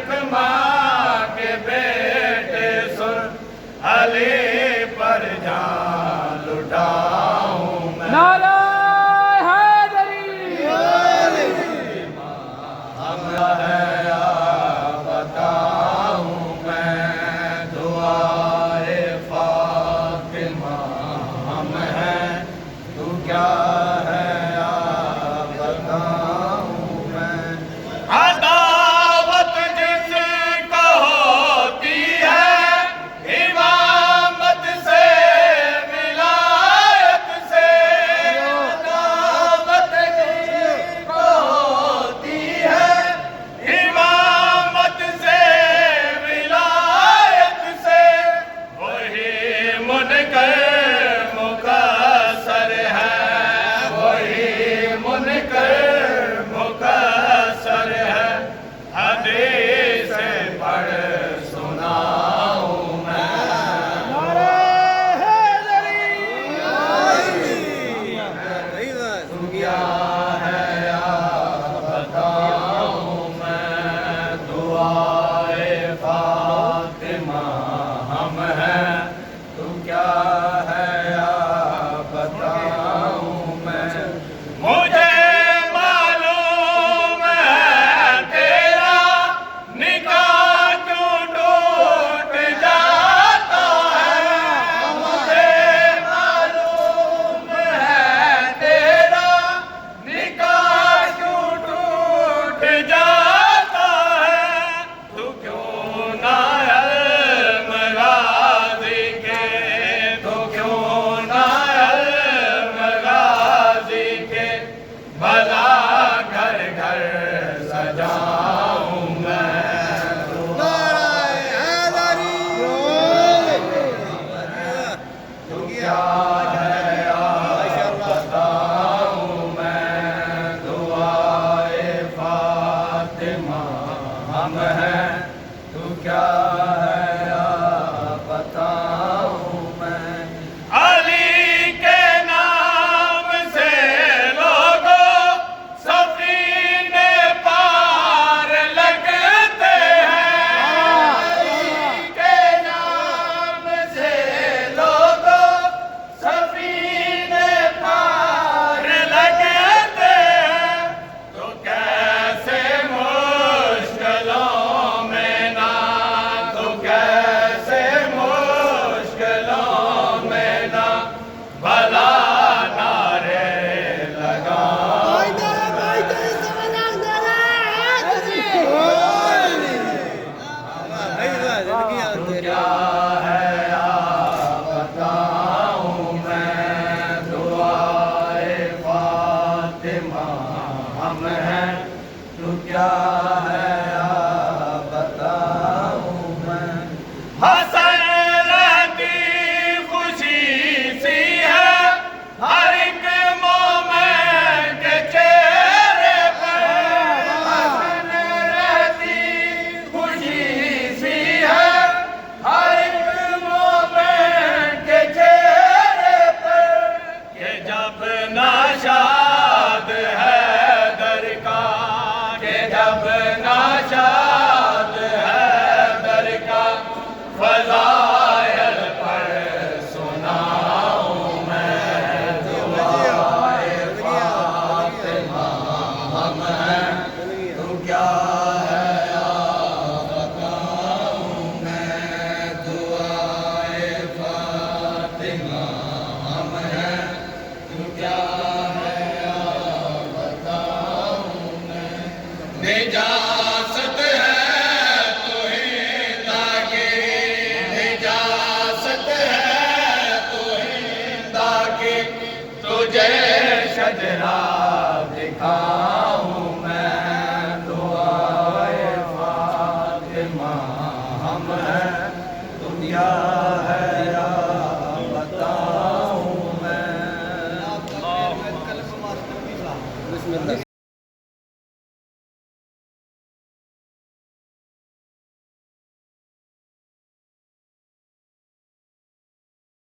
एक माँ के बेटे सुन, अली पर जान लुटाऊं मैं। नारा हैदरी हमरा है या बताऊं मैं, दुआए फातिमा हम हैं, तू क्या है या बताऊं मैं। अदावत जिसको होती है इमामत से विलायत से, अदावत जिसको होती है इमामत से विलायत से, वही मुनकर मुकस्सर है, वही मुनकर मुकस्सर है। हदीस पढ़ सुनाऊं मैं। नारा हैदरी तू क्या है या बताऊं मैं, दुआए फातिमा हम हैं, तू क्या है या बताऊं मैं। मुझे मालूम है तेरा निकाह क्यों टूट जाता है, मुझे मालूम है तेरा निकाह क्यों टूट जाता है। तू क्यों ना इल्म गाज़ी के, तू क्यों ना इल्म गाज़ी के, भला घर घर सजाऊं मैं। तू क्या है या बताऊं मैं, दुआए फातिमा हम हैं, तू क्या है या बताऊं मैं। अली के नाम से लोगों सफीने पार लगते हैं, अली के नाम से लोगों सफीने पार लगते हैं। तो कैसे मुश्किलों में ना, तो कैसे मुश्किलों में ना, भला नारे लगाऊं। तू क्या है या बताऊं मैं, दुआए फातिमा हम हैं, तू क्या है या बताऊं मैं। हसन रहती खुशी सी है हर एक मोमें के चेहरे पर, हसन रहती खुशी सी है हर एक मोमें के चेहरे पर, कि जब नाशाद है दर का, कि जब नाशाद है दर का, फज़ाइल पर सुनाऊं मैं। दुआए फातिमा हम हैं, तू क्या है या बताऊं मैं, दुआए फातिमा हम हैं, तू क्या है या बताऊं मैं। निजासत है तो हिंदा की, निजासत है तो हिंदा की, तुझे शजरा